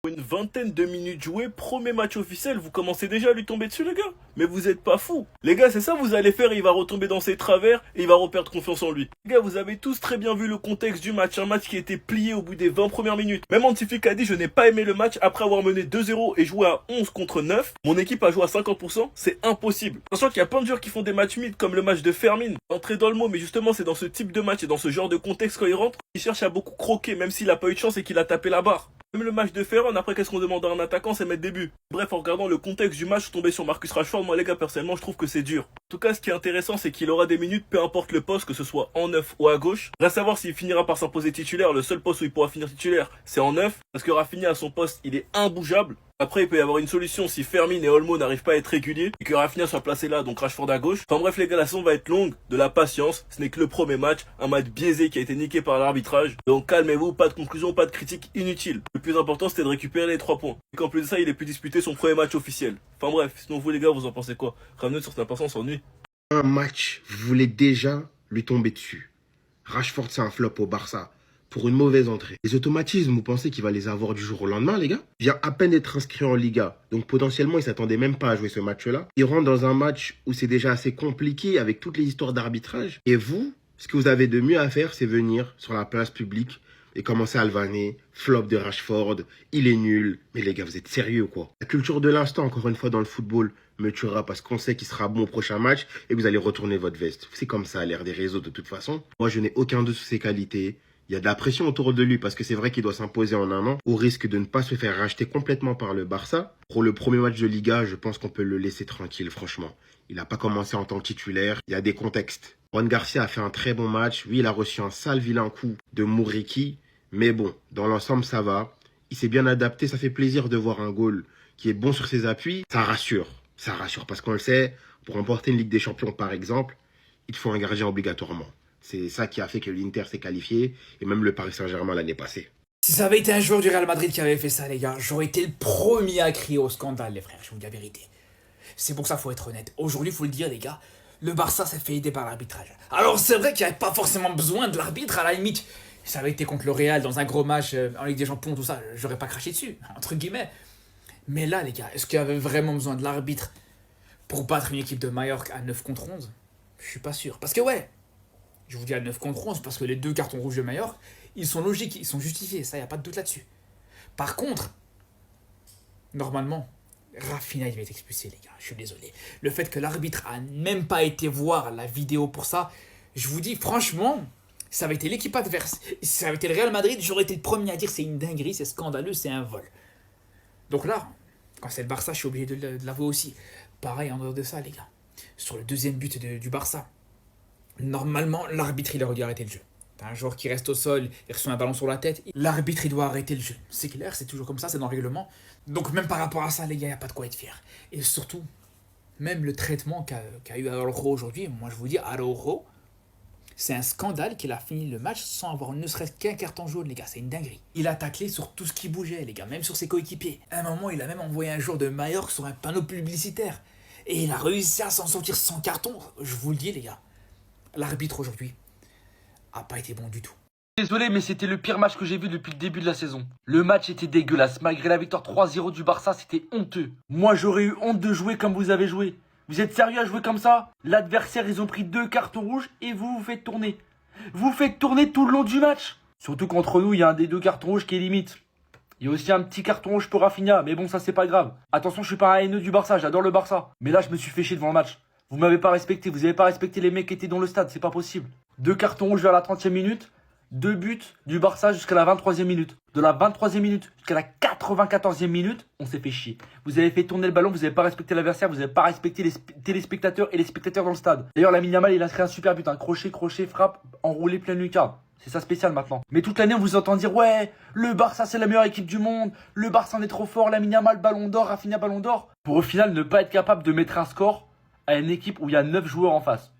Une vingtaine de minutes jouées, premier match officiel, vous commencez déjà à lui tomber dessus les gars. Mais vous êtes pas fous. Les gars, c'est ça vous allez faire, il va retomber dans ses travers et il va reperdre confiance en lui. Les gars, vous avez tous très bien vu le contexte du match, un match qui a été plié au bout des 20 premières minutes. Même Antiflick a dit je n'ai pas aimé le match après avoir mené 2-0 et joué à 11 contre 9. Mon équipe a joué à 50%, c'est impossible. Sachant qu'il y a plein de joueurs qui font des matchs mid comme le match de Fermin. Entrer dans le mot, mais justement c'est dans ce type de match et dans ce genre de contexte quand il rentre, il cherche à beaucoup croquer même s'il a pas eu de chance et qu'il a tapé la barre. Même le match de Ferran, après qu'est-ce qu'on demande à un attaquant, c'est mettre des buts. Bref, en regardant le contexte du match, tomber sur Marcus Rashford, moi les gars, personnellement, je trouve que c'est dur. En tout cas, ce qui est intéressant, c'est qu'il aura des minutes, peu importe le poste, que ce soit en neuf ou à gauche. Reste à savoir s'il finira par s'imposer titulaire. Le seul poste où il pourra finir titulaire, c'est en neuf. Parce que Rafinha, à son poste, il est imbougeable. Après, il peut y avoir une solution si Fermin et Olmo n'arrivent pas à être réguliers et que Rafinha soit placé là, donc Rashford à gauche. Enfin bref les gars, la saison va être longue, de la patience, ce n'est que le premier match, un match biaisé qui a été niqué par l'arbitrage. Donc calmez-vous, pas de conclusion, pas de critique inutile. Le plus important c'était de récupérer les 3 points. Et qu'en plus de ça, il ait pu disputer son premier match officiel. Enfin bref, sinon vous les gars, vous en pensez quoi? Ramenez sur cette impatience, on s'ennuie. Un match, vous voulez déjà lui tomber dessus. Rashford, c'est un flop au Barça. Pour une mauvaise entrée. Les automatismes, vous pensez qu'il va les avoir du jour au lendemain, les gars? Il vient à peine d'être inscrit en Liga. Donc potentiellement, il s'attendait même pas à jouer ce match-là. Il rentre dans un match où c'est déjà assez compliqué avec toutes les histoires d'arbitrage. Et vous, ce que vous avez de mieux à faire, c'est venir sur la place publique et commencer à le vanner. Flop de Rashford, il est nul. Mais les gars, vous êtes sérieux, quoi? La culture de l'instant, encore une fois, dans le football, me tuera parce qu'on sait qu'il sera bon au prochain match et vous allez retourner votre veste. C'est comme ça à l'ère des réseaux de toute façon. Moi, je n'ai aucun doute sur ses qualités. Il y a de la pression autour de lui parce que c'est vrai qu'il doit s'imposer en un an au risque de ne pas se faire racheter complètement par le Barça. Pour le premier match de Liga, je pense qu'on peut le laisser tranquille, franchement. Il n'a pas commencé en tant que titulaire. Il y a des contextes. Juan Garcia a fait un très bon match. Oui, il a reçu un sale vilain coup de Mouriki. Mais bon, dans l'ensemble, ça va. Il s'est bien adapté. Ça fait plaisir de voir un goal qui est bon sur ses appuis. Ça rassure. Ça rassure parce qu'on le sait. Pour remporter une Ligue des Champions, par exemple, il faut un gardien obligatoirement. C'est ça qui a fait que l'Inter s'est qualifié et même le Paris Saint-Germain l'année passée. Si ça avait été un joueur du Real Madrid qui avait fait ça, les gars, j'aurais été le premier à crier au scandale, les frères, je vous dis la vérité. C'est pour ça qu'il faut être honnête. Aujourd'hui, il faut le dire, les gars, le Barça s'est fait aider par l'arbitrage. Alors, c'est vrai qu'il n'y avait pas forcément besoin de l'arbitre, à la limite. Si ça avait été contre le Real dans un gros match en Ligue des Champions, tout ça, j'aurais pas craché dessus, entre guillemets. Mais là, les gars, est-ce qu'il y avait vraiment besoin de l'arbitre pour battre une équipe de Majorque à 9 contre 11? Je suis pas sûr. Parce que, ouais, je vous dis à 9 contre 11 parce que les 2 cartons rouges de Majorque, ils sont logiques, ils sont justifiés, ça, il n'y a pas de doute là-dessus. Par contre, normalement, Rafinha, il va être expulsé, les gars, je suis désolé. Le fait que l'arbitre a même pas été voir la vidéo pour ça, je vous dis, franchement, ça avait été l'équipe adverse, ça avait été le Real Madrid, j'aurais été le premier à dire c'est une dinguerie, c'est scandaleux, c'est un vol. Donc là, quand c'est le Barça, je suis obligé de l'avouer aussi. Pareil en dehors de ça, les gars. Sur le deuxième but du Barça, normalement, l'arbitre, il aurait dû arrêter le jeu. T'as un joueur qui reste au sol, il reçoit un ballon sur la tête, l'arbitre, il doit arrêter le jeu. C'est clair, c'est toujours comme ça, c'est dans le règlement. Donc même par rapport à ça, les gars, il n'y a pas de quoi être fier. Et surtout, même le traitement qu'a eu Araujo aujourd'hui, moi je vous dis, Araujo, c'est un scandale qu'il a fini le match sans avoir ne serait-ce qu'un carton jaune, les gars, c'est une dinguerie. Il a taclé sur tout ce qui bougeait, les gars, même sur ses coéquipiers. À un moment, il a même envoyé un joueur de Majorque sur un panneau publicitaire. Et il a réussi à s'en sortir sans carton, je vous le dis, les gars. L'arbitre aujourd'hui a pas été bon du tout. Désolé, mais c'était le pire match que j'ai vu depuis le début de la saison. Le match était dégueulasse. Malgré la victoire 3-0 du Barça, c'était honteux. Moi, j'aurais eu honte de jouer comme vous avez joué. Vous êtes sérieux à jouer comme ça? L'adversaire, ils ont pris 2 cartons rouges et vous faites tourner. Vous faites tourner tout le long du match. Surtout qu'entre nous, il y a un des 2 cartons rouges qui est limite. Il y a aussi un petit carton rouge pour Rafinha, mais bon, ça c'est pas grave. Attention, je suis pas un haineux du Barça, j'adore le Barça. Mais là, je me suis fait chier devant le match. Vous m'avez pas respecté, vous avez pas respecté les mecs qui étaient dans le stade, c'est pas possible. 2 cartons rouges vers la 30e minute, 2 buts du Barça jusqu'à la 23e minute. De la 23e minute jusqu'à la 94e minute, on s'est fait chier. Vous avez fait tourner le ballon, vous avez pas respecté l'adversaire, vous avez pas respecté les téléspectateurs et les spectateurs dans le stade. D'ailleurs, Lamine Yamal, il a inscrit un super but, un crochet, frappe, enroulé plein lucarne. C'est ça spécial maintenant. Mais toute l'année, on vous entend dire, ouais, le Barça, c'est la meilleure équipe du monde. Le Barça en est trop fort. Lamine Yamal, ballon d'or. Rafinha, ballon d'or. Pour au final ne pas être capable de mettre un score à une équipe où il y a 9 joueurs en face.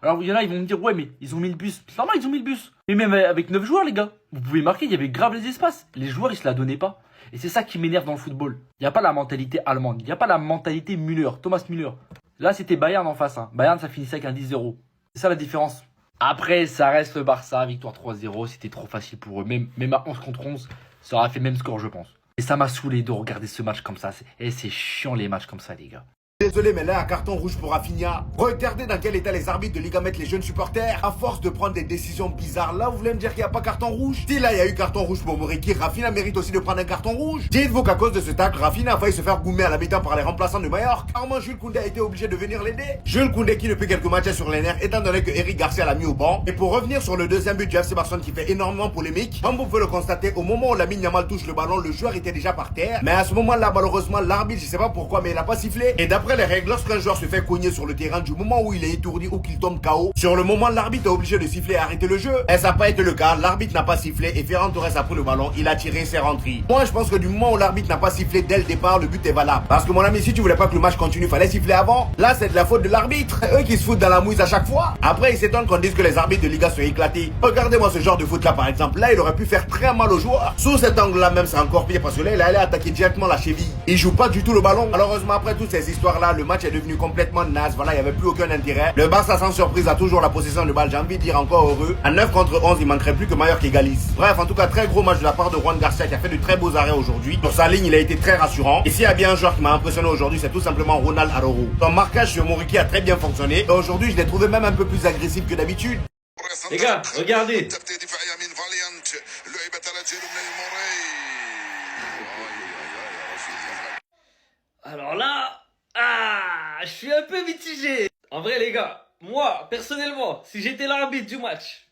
Alors, il y en a, ils vont me dire, ouais, mais ils ont mis le bus. C'est normal, ils ont mis le bus. Mais même avec 9 joueurs, les gars, vous pouvez marquer, il y avait grave les espaces. Les joueurs, ils se la donnaient pas. Et c'est ça qui m'énerve dans le football. Il n'y a pas la mentalité allemande. Il n'y a pas la mentalité Müller, Thomas Müller. Là, c'était Bayern en face. Bayern, ça finissait avec un 10-0. C'est ça la différence. Après, ça reste le Barça, victoire 3-0, c'était trop facile pour eux. Même à 11 contre 11, ça aurait fait le même score, je pense. Et ça m'a saoulé de regarder ce match comme ça. C'est chiant les matchs comme ça, les gars. Désolé, mais là, un carton rouge pour Rafinha. Regardez dans quel état les arbitres de Liga mettent les jeunes supporters. À force de prendre des décisions bizarres, là, vous voulez me dire qu'il n'y a pas carton rouge? Si là, il y a eu carton rouge pour Moriki, Rafinha mérite aussi de prendre un carton rouge. Dites-vous qu'à cause de ce tacle, Rafinha a failli se faire goumer à la mi-temps par les remplaçants de Mallorca. Armand Jules Koundé a été obligé de venir l'aider. Jules Koundé qui depuis quelques matchs est sur les nerfs, étant donné que Eric Garcia l'a mis au banc. Et pour revenir sur le deuxième but du FC Barcelone qui fait énormément polémique, comme vous pouvez le constater, au moment où Lamine Yamal touche le ballon, le joueur était déjà par terre. Mais à ce moment-là, malheureusement, l'arbitre, je sais pas pourquoi, mais il a pas sifflé. Et d'après les règles, lorsqu'un joueur se fait cogner sur le terrain du moment où il est étourdi ou qu'il tombe KO, sur le moment l'arbitre est obligé de siffler et arrêter le jeu. Et ça n'a pas été le cas, l'arbitre n'a pas sifflé et Ferran Torres a pris le ballon, il a tiré, c'est rentré. Moi je pense que du moment où l'arbitre n'a pas sifflé dès le départ, le but est valable. Parce que mon ami, si tu voulais pas que le match continue, fallait siffler avant. Là c'est de la faute de l'arbitre. Eux qui se foutent dans la mouise à chaque fois. Après ils s'étonnent qu'on dise que les arbitres de Liga sont éclatés. Regardez-moi ce genre de foot là par exemple. Là il aurait pu faire très mal aux joueurs. Sous cet angle là même c'est encore pire parce que là il allait attaquer directement la cheville. Il joue pas du tout le ballon. Malheureusement après toutes ces histoires là, le match est devenu complètement naze. Voilà, il n'y avait plus aucun intérêt. Le Barça sans surprise a toujours la possession de balle, j'ai envie de dire encore heureux. À 9 contre 11, il manquerait plus que Mallorca égalise. Bref, en tout cas, très gros match de la part de Juan Garcia qui a fait de très beaux arrêts aujourd'hui. Sur sa ligne, il a été très rassurant. Et s'il y a bien un joueur qui m'a impressionné aujourd'hui, c'est tout simplement Ronald Araujo. Son marquage sur Moriki a très bien fonctionné. Et aujourd'hui, je l'ai trouvé même un peu plus agressif que d'habitude. Les gars, regardez. Alors là, je suis un peu mitigé. En vrai, les gars, moi, personnellement, si j'étais l'arbitre du match,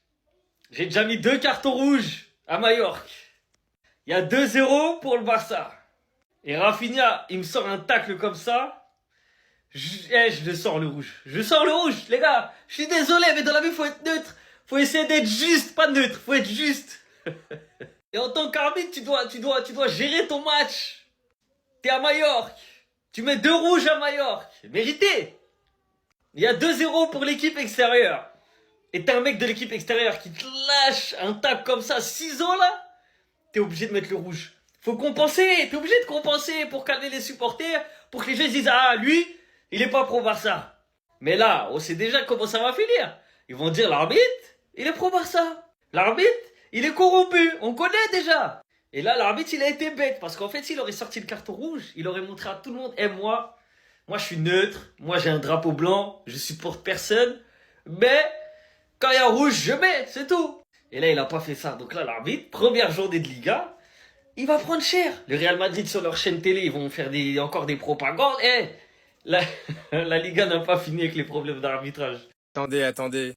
j'ai déjà mis 2 cartons rouges à Mallorca. Il y a 2-0 pour le Barça. Et Rafinha, il me sort un tacle comme ça. Je le sors le rouge. Je sors le rouge, les gars. Je suis désolé, mais dans la vie, faut être neutre. Faut essayer d'être juste, pas neutre. Faut être juste. Et en tant qu'arbitre, tu dois gérer ton match. T'es à Mallorca. Tu mets 2 rouges à Mallorca. Mérité. Il y a 2-0 pour l'équipe extérieure. Et t'es un mec de l'équipe extérieure qui te lâche un tacle comme ça, 6 ans là. T'es obligé de mettre le rouge. Faut compenser. T'es obligé de compenser pour calmer les supporters. Pour que les gens se disent, ah, lui, il est pas pro Barça. Mais là, on sait déjà comment ça va finir. Ils vont dire, l'arbitre, il est pro Barça. L'arbitre, il est corrompu. On connaît déjà. Et là, l'arbitre, il a été bête. Parce qu'en fait, s'il aurait sorti le carton rouge, il aurait montré à tout le monde, moi, je suis neutre. Moi, j'ai un drapeau blanc. Je supporte personne. Mais, quand il y a rouge, je mets. C'est tout. Et là, il a pas fait ça. Donc là, l'arbitre, première journée de Liga, il va prendre cher. Le Real Madrid, sur leur chaîne télé, ils vont faire encore des propagandes. La Liga n'a pas fini avec les problèmes d'arbitrage. Attendez.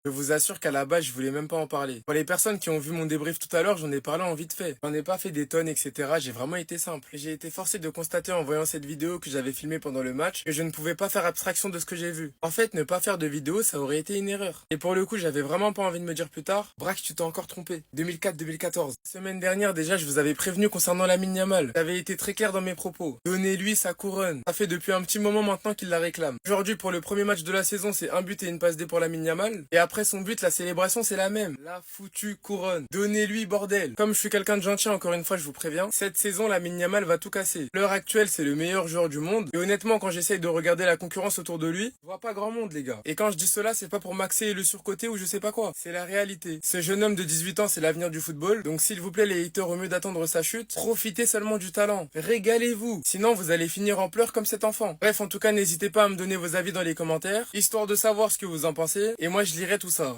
Je vous assure qu'à la base, je voulais même pas en parler. Pour les personnes qui ont vu mon débrief tout à l'heure, j'en ai parlé en vite fait. J'en ai pas fait des tonnes, etc. J'ai vraiment été simple. J'ai été forcé de constater en voyant cette vidéo que j'avais filmée pendant le match que je ne pouvais pas faire abstraction de ce que j'ai vu. En fait, ne pas faire de vidéo, ça aurait été une erreur. Et pour le coup, j'avais vraiment pas envie de me dire plus tard, Braque, tu t'es encore trompé. 2004-2014. La semaine dernière, déjà, je vous avais prévenu concernant Lamine Yamal. J'avais été très clair dans mes propos. Donnez-lui sa couronne. Ça fait depuis un petit moment maintenant qu'il la réclame. Aujourd'hui, pour le premier match de la saison, c'est un but et une passe D pour Lamine Yamal. Et après son but, la célébration, c'est la même. La foutue couronne. Donnez-lui, bordel. Comme je suis quelqu'un de gentil, encore une fois, je vous préviens, cette saison, Lamine Yamal va tout casser. L'heure actuelle, c'est le meilleur joueur du monde. Et honnêtement, quand j'essaye de regarder la concurrence autour de lui, je vois pas grand monde, les gars. Et quand je dis cela, c'est pas pour maxer le surcoté ou je sais pas quoi. C'est la réalité. Ce jeune homme de 18 ans, c'est l'avenir du football. Donc s'il vous plaît, les haters, au mieux d'attendre sa chute, profitez seulement du talent. Régalez-vous. Sinon, vous allez finir en pleurs comme cet enfant. Bref, en tout cas, n'hésitez pas à me donner vos avis dans les commentaires, histoire de savoir ce que vous en pensez. Et moi, je lirai tout ça.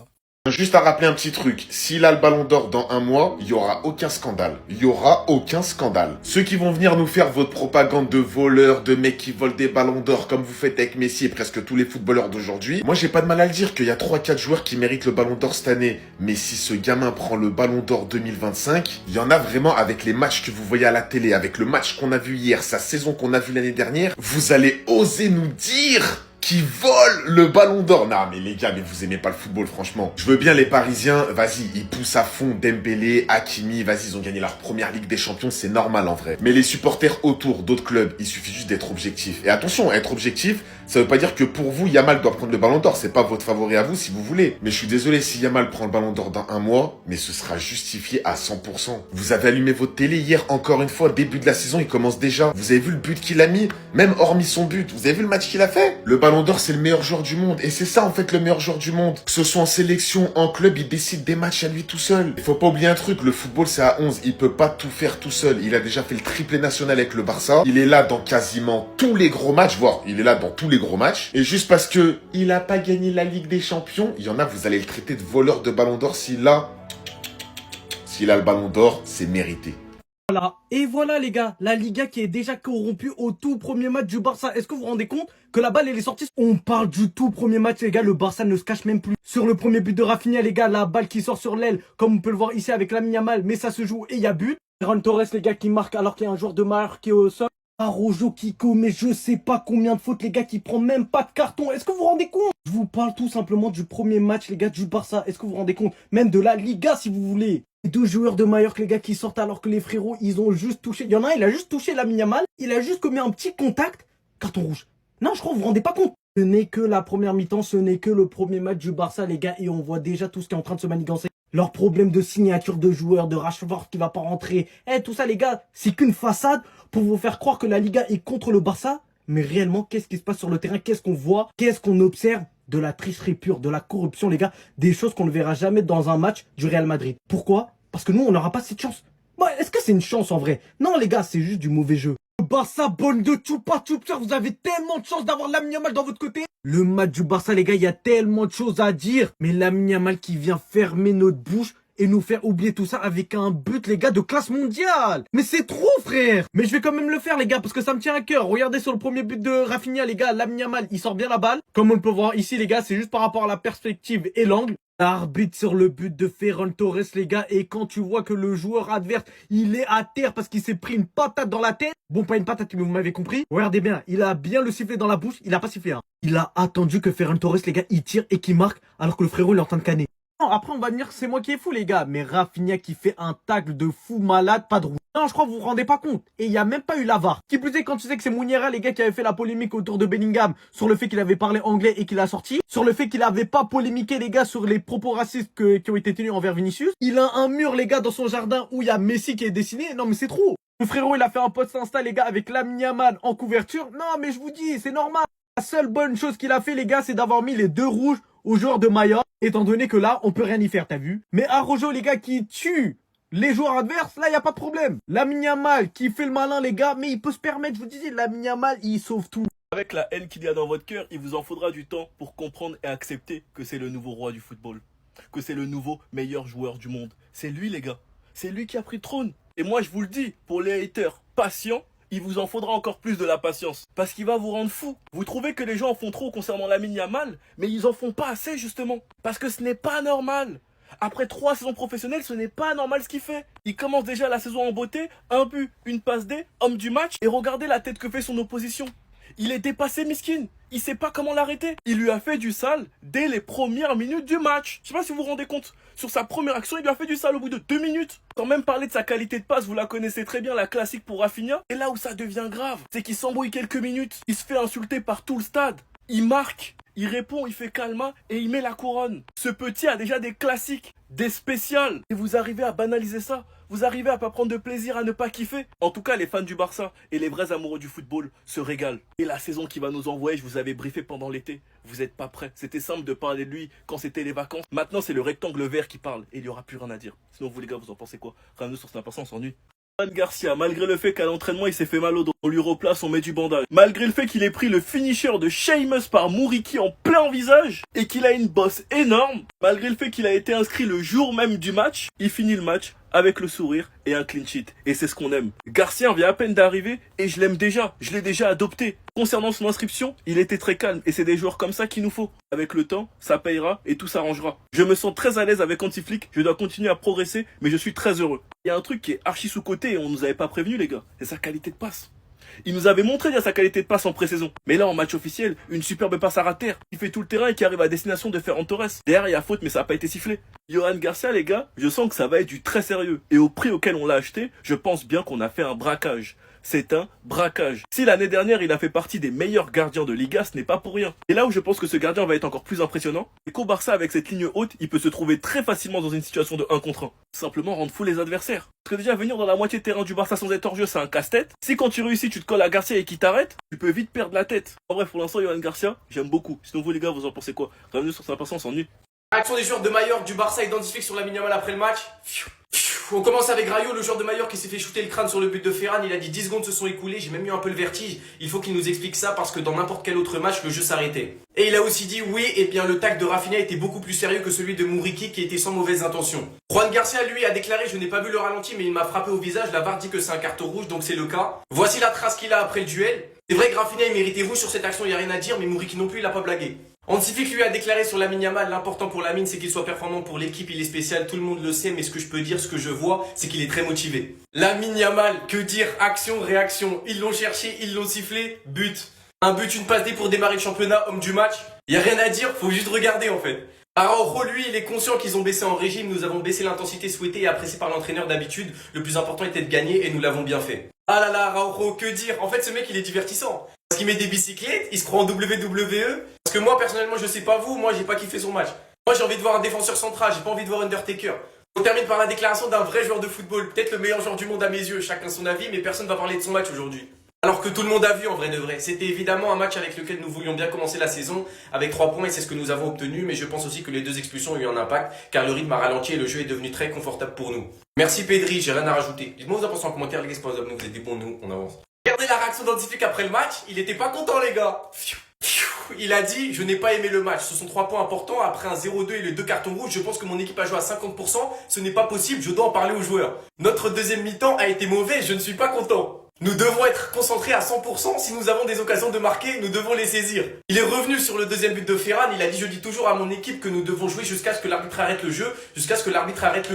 Juste à rappeler un petit truc, s'il a le ballon d'or dans un mois, il y aura aucun scandale. Il y aura aucun scandale. Ceux qui vont venir nous faire votre propagande de voleurs, de mecs qui volent des ballons d'or comme vous faites avec Messi et presque tous les footballeurs d'aujourd'hui, moi j'ai pas de mal à le dire qu'il y a 3-4 joueurs qui méritent le ballon d'or cette année. Mais si ce gamin prend le ballon d'or 2025, il y en a vraiment avec les matchs que vous voyez à la télé, avec le match qu'on a vu hier, sa saison qu'on a vu l'année dernière, vous allez oser nous dire qui vole le ballon d'or. Non mais les gars, mais vous aimez pas le football franchement. Je veux bien les Parisiens, vas-y, ils poussent à fond Dembélé, Hakimi, vas-y, ils ont gagné leur première Ligue des Champions, c'est normal en vrai. Mais les supporters autour d'autres clubs, il suffit juste d'être objectif. Et attention, être objectif, Ça veut pas dire que pour vous, Yamal doit prendre le ballon d'or. C'est pas votre favori à vous si vous voulez. Mais je suis désolé si Yamal prend le ballon d'or dans un mois, mais ce sera justifié à 100%. Vous avez allumé votre télé hier, encore une fois, début de la saison, il commence déjà. Vous avez vu le but qu'il a mis, même hormis son but. Vous avez vu le match qu'il a fait? Le ballon d'or, c'est le meilleur joueur du monde. Et c'est ça, en fait, le meilleur joueur du monde. Que ce soit en sélection, en club, il décide des matchs à lui tout seul. Il faut pas oublier un truc, le football, c'est à 11. Il peut pas tout faire tout seul. Il a déjà fait le triplé national avec le Barça. Il est là dans quasiment tous les gros matchs, voire il est là dans tous les gros matchs. Et juste parce que il a pas gagné la Ligue des Champions, il y en a, vous allez le traiter de voleur de ballon d'or. S'il a le ballon d'or, c'est mérité. Voilà, et voilà les gars, la Liga qui est déjà corrompue au tout premier match du Barça. Est-ce que vous vous rendez compte que la balle elle est sortie? On parle du tout premier match les gars, le Barça ne se cache même plus. Sur le premier but de Rafinha les gars, la balle qui sort sur l'aile, comme on peut le voir ici avec Lamine Yamal, mais ça se joue et il y a but. Ferran Torres les gars qui marque alors qu'il y a un joueur de Mallorca qui est au sol. Araujo qui commet je sais pas combien de fautes les gars, qui prend même pas de carton. Est-ce que vous vous rendez compte? Je vous parle tout simplement du premier match les gars du Barça. Est-ce que vous vous rendez compte? Même de la Liga si vous voulez. Les deux joueurs de Mallorca les gars qui sortent alors que les frérots ils ont juste touché. Il y en a un il a juste touché Lamine Yamal, il a juste commis un petit contact, carton rouge. Non je crois que vous vous rendez pas compte. Ce n'est que la première mi-temps, ce n'est que le premier match du Barça les gars, et on voit déjà tout ce qui est en train de se manigancer. Leurs problèmes de signature de joueurs, de Rashford qui va pas rentrer, tout ça les gars, c'est qu'une façade pour vous faire croire que la Liga est contre le Barça. Mais réellement, qu'est-ce qui se passe sur le terrain? Qu'est-ce qu'on voit? Qu'est-ce qu'on observe? De la tricherie pure, de la corruption les gars, des choses qu'on ne verra jamais dans un match du Real Madrid. Pourquoi? Parce que nous, on n'aura pas cette chance. Bah, est-ce que c'est une chance en vrai? Non les gars, c'est juste du mauvais jeu. Barça, bonne de Choupa Choupa, vous avez tellement de chance d'avoir Lamine Yamal dans votre côté. Le match du Barça les gars, il y a tellement de choses à dire. Mais Lamine Yamal qui vient fermer notre bouche et nous faire oublier tout ça avec un but les gars de classe mondiale. Mais c'est trop frère. Mais je vais quand même le faire les gars parce que ça me tient à cœur. Regardez sur le premier but de Rafinha les gars, Lamine Yamal il sort bien la balle. Comme on le peut voir ici les gars, c'est juste par rapport à la perspective et l'angle. L'arbitre sur le but de Ferran Torres les gars, et quand tu vois que le joueur adverse il est à terre parce qu'il s'est pris une patate dans la tête. Bon pas une patate mais vous m'avez compris. Regardez bien, il a bien le sifflet dans la bouche, il a pas sifflé hein. Il a attendu que Ferran Torres les gars il tire et qu'il marque alors que le frérot il est en train de canner. Non, après on va me dire que c'est moi qui est fou les gars, mais Rafinha qui fait un tacle de fou malade, pas de roue. Non je crois que vous vous rendez pas compte. Et il y a même pas eu la VAR. Qui plus est quand tu sais que c'est Mouniera les gars qui avait fait la polémique autour de Bellingham sur le fait qu'il avait parlé anglais et qu'il a sorti. Sur le fait qu'il avait pas polémiqué les gars sur les propos racistes qui ont été tenus envers Vinicius. Il a un mur les gars dans son jardin où il y a Messi qui est dessiné. Non mais c'est trop. Le frérot il a fait un post Insta les gars avec Lamine Yamal en couverture. Non mais je vous dis c'est normal. La seule bonne chose qu'il a fait les gars c'est d'avoir mis les deux rouges aux joueurs de Mallorca. Étant donné que là on peut rien y faire t'as vu. Mais Araujo les gars qui tue les joueurs adverses, là, y a pas de problème. Lamine Yamal qui fait le malin, les gars, mais il peut se permettre, je vous disais, Lamine Yamal, il sauve tout. Avec la haine qu'il y a dans votre cœur, il vous en faudra du temps pour comprendre et accepter que c'est le nouveau roi du football. Que c'est le nouveau meilleur joueur du monde. C'est lui, les gars. C'est lui qui a pris le trône. Et moi, je vous le dis, pour les haters patients, il vous en faudra encore plus de la patience. Parce qu'il va vous rendre fou. Vous trouvez que les gens en font trop concernant Lamine Yamal, mais ils en font pas assez, justement. Parce que ce n'est pas normal. Après 3 saisons professionnelles, ce n'est pas normal ce qu'il fait. Il commence déjà la saison en beauté, un but, une passe D, homme du match, et regardez la tête que fait son opposition. Il est dépassé, miskin. Il sait pas comment l'arrêter. Il lui a fait du sale dès les premières minutes du match. Je sais pas si vous vous rendez compte. Sur sa première action, il lui a fait du sale au bout de 2 minutes. Sans même parler de sa qualité de passe, vous la connaissez très bien, la classique pour Rafinha. Et là où ça devient grave, c'est qu'il s'embrouille quelques minutes. Il se fait insulter par tout le stade. Il marque. Il répond, il fait calma et il met la couronne. Ce petit a déjà des classiques, des spéciales. Et vous arrivez à banaliser ça. Vous arrivez à pas prendre de plaisir, à ne pas kiffer. En tout cas, les fans du Barça et les vrais amoureux du football se régalent. Et la saison qui va nous envoyer, je vous avais briefé pendant l'été. Vous êtes pas prêts. C'était simple de parler de lui quand c'était les vacances. Maintenant, c'est le rectangle vert qui parle. Et il y aura plus rien à dire. Sinon, vous les gars, vous en pensez quoi? Ramenez sur Snap, on s'ennuie. Johan Garcia, malgré le fait qu'à l'entraînement il s'est fait mal au dos, on lui replace, on met du bandage. Malgré le fait qu'il ait pris le finisher de Sheamus par Mouriki en plein visage et qu'il a une bosse énorme, malgré le fait qu'il a été inscrit le jour même du match, il finit le match avec le sourire et un clean sheet. Et c'est ce qu'on aime. Garcia vient à peine d'arriver et je l'aime déjà. Je l'ai déjà adopté. Concernant son inscription, il était très calme et c'est des joueurs comme ça qu'il nous faut. Avec le temps, ça payera et tout s'arrangera. Je me sens très à l'aise avec Antiflick. Je dois continuer à progresser, mais je suis très heureux. Il y a un truc qui est archi sous-côté et on nous avait pas prévenu les gars. C'est sa qualité de passe. Il nous avait montré déjà sa qualité de passe en pré-saison. Mais là, en match officiel, une superbe passe à terre. Il fait tout le terrain et qui arrive à destination de Ferran Torres. Derrière, il y a faute, mais ça n'a pas été sifflé. Johan Garcia, les gars, je sens que ça va être du très sérieux. Et au prix auquel on l'a acheté, je pense bien qu'on a fait un braquage. c'est un braquage. Si l'année dernière il a fait partie des meilleurs gardiens de Liga, ce n'est pas pour rien. Et là où je pense que ce gardien va être encore plus impressionnant, c'est qu'au Barça avec cette ligne haute, il peut se trouver très facilement dans une situation de 1 contre 1. Simplement rendre fou les adversaires. Parce que déjà venir dans la moitié de terrain du Barça sans être hors jeu, c'est un casse-tête. Si quand tu réussis, tu te colles à Garcia et qu'il t'arrête, tu peux vite perdre la tête. En bref, pour l'instant, Yohan Garcia, j'aime beaucoup. Sinon vous les gars, vous en pensez quoi? Revenez sur 5%, on s'ennuie. Action des joueurs de Mallorca du Barça identifiés sur la Yamal après le match. On commence avec Rayo, le joueur de Mallorca qui s'est fait shooter le crâne sur le but de Ferran. Il a dit 10 secondes se sont écoulées, j'ai même eu un peu le vertige. Il faut qu'il nous explique ça parce que dans n'importe quel autre match, le jeu s'arrêtait. Et il a aussi dit oui, et bien le tacle de Rafinha était beaucoup plus sérieux que celui de Mouriki qui était sans mauvaise intention. Juan Garcia, lui, a déclaré je n'ai pas vu le ralenti mais il m'a frappé au visage. La VAR dit que c'est un carton rouge, donc c'est le cas. Voici la trace qu'il a après le duel. C'est vrai que Rafinha il méritait rouge sur cette action, il n'y a rien à dire, mais Mouriki non plus, il a pas blagué. Hansi Flick lui a déclaré sur Lamine Yamal, l'important pour Lamine c'est qu'il soit performant pour l'équipe, il est spécial, tout le monde le sait, mais ce que je peux dire, ce que je vois, c'est qu'il est très motivé. Lamine Yamal, que dire, action, réaction, ils l'ont cherché, ils l'ont sifflé, but. Un but, une passe D pour démarrer le championnat, homme du match. Y a rien à dire, faut juste regarder en fait. Araujo, lui, il est conscient qu'ils ont baissé en régime, nous avons baissé l'intensité souhaitée et appréciée par l'entraîneur d'habitude, le plus important était de gagner et nous l'avons bien fait. Ah là là, Araujo, que dire, en fait ce mec il est divertissant. Parce qu'il met des bicyclettes, il se croit en WWE. Parce que moi personnellement je sais pas vous, moi j'ai pas kiffé son match. Moi j'ai envie de voir un défenseur central, j'ai pas envie de voir Undertaker. On termine par la déclaration d'un vrai joueur de football, peut-être le meilleur joueur du monde à mes yeux, chacun son avis, mais personne va parler de son match aujourd'hui. Alors que tout le monde a vu en vrai de vrai. C'était évidemment un match avec lequel nous voulions bien commencer la saison, avec 3 points et c'est ce que nous avons obtenu, mais je pense aussi que les 2 expulsions ont eu un impact, car le rythme a ralenti et le jeu est devenu très confortable pour nous. Merci Pedri, j'ai rien à rajouter. Dites-moi vous en pensez en commentaire, les gars, vous êtes des bons, nous, on avance. Regardez la réaction d'Hansi Flick après le match, il était pas content les gars. Il a dit, je n'ai pas aimé le match, ce sont 3 points importants, après un 0-2 et les 2 cartons rouges, je pense que mon équipe a joué à 50%, ce n'est pas possible, je dois en parler aux joueurs. Notre deuxième mi-temps a été mauvais, je ne suis pas content. Nous devons être concentrés à 100%, si nous avons des occasions de marquer, nous devons les saisir. Il est revenu sur le deuxième but de Ferran, il a dit je dis toujours à mon équipe que nous devons jouer jusqu'à ce que l'arbitre arrête le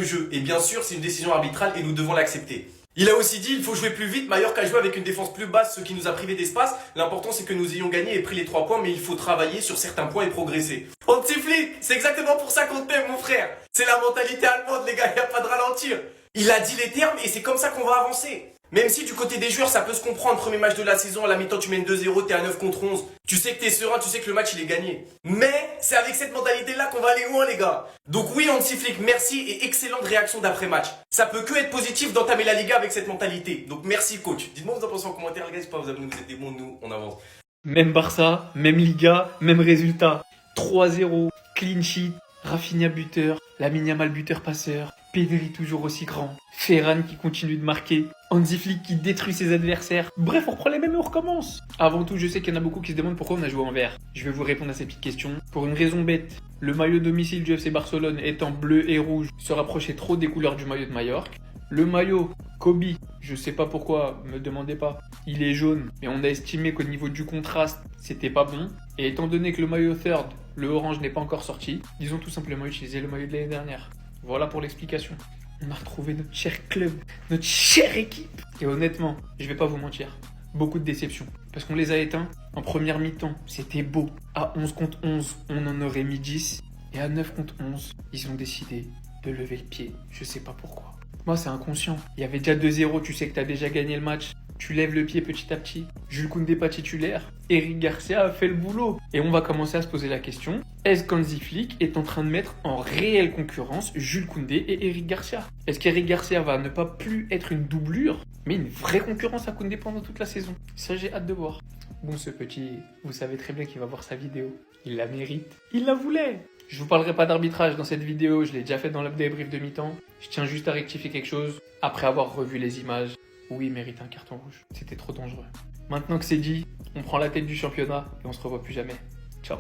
jeu, Et bien sûr, c'est une décision arbitrale et nous devons l'accepter. Il a aussi dit il faut jouer plus vite, Mallorca a joué avec une défense plus basse, ce qui nous a privé d'espace. L'important c'est que nous ayons gagné et pris les 3 points, mais il faut travailler sur certains points et progresser. Hansi Flick, c'est exactement pour ça qu'on t'aime mon frère. C'est la mentalité allemande les gars, y a pas de ralentir. Il a dit les termes et c'est comme ça qu'on va avancer. Même si du côté des joueurs ça peut se comprendre, premier match de la saison, à la mi-temps tu mènes 2-0, t'es à 9 contre 11. Tu sais que t'es serein, tu sais que le match il est gagné. Mais c'est avec cette mentalité là qu'on va aller loin les gars. Donc oui Hansi Flick, merci et excellente réaction d'après-match. Ça peut que être positif d'entamer la Liga avec cette mentalité. Donc merci coach. Dites-moi vous en pensez en commentaire les gars, c'est pas vous abonner, vous êtes des bons, nous on avance. Même Barça, même Liga, même résultat. 3-0, clean sheet, Rafinha buteur, Lamine Yamal buteur passeur, Pedri toujours aussi grand, Ferran qui continue de marquer, Hansi Flick qui détruit ses adversaires. Bref, on reprend les mêmes et on recommence. Avant tout, je sais qu'il y en a beaucoup qui se demandent pourquoi on a joué en vert. Je vais vous répondre à ces petites questions. Pour une raison bête, le maillot domicile du FC Barcelone étant bleu et rouge se rapprochait trop des couleurs du maillot de Majorque. Le maillot Kobe, je sais pas pourquoi, me demandez pas, il est jaune, mais on a estimé qu'au niveau du contraste, c'était pas bon. Et étant donné que le maillot third, le orange n'est pas encore sorti, disons tout simplement utiliser le maillot de l'année dernière. Voilà pour l'explication. On a retrouvé notre cher club, notre chère équipe. Et honnêtement, je vais pas vous mentir, beaucoup de déceptions. Parce qu'on les a éteints en première mi-temps, c'était beau. À 11 contre 11, on en aurait mis 10. Et à 9 contre 11, ils ont décidé de lever le pied. Je sais pas pourquoi. Moi, c'est inconscient. Il y avait déjà 2-0, tu sais que t'as déjà gagné le match. Tu lèves le pied petit à petit. Jules Koundé pas titulaire. Eric Garcia a fait le boulot. Et on va commencer à se poser la question. Est-ce qu'Hansi Flick est en train de mettre en réelle concurrence Jules Koundé et Eric Garcia? Est-ce qu'Eric Garcia va ne pas plus être une doublure, mais une vraie concurrence à Koundé pendant toute la saison? Ça, j'ai hâte de voir. Bon, ce petit, vous savez très bien qu'il va voir sa vidéo. Il la mérite. Il la voulait. Je vous parlerai pas d'arbitrage dans cette vidéo, je l'ai déjà fait dans le débrief de mi-temps. Je tiens juste à rectifier quelque chose. Après avoir revu les images, oui, il mérite un carton rouge. C'était trop dangereux. Maintenant que c'est dit, on prend la tête du championnat et on se revoit plus jamais. Ciao.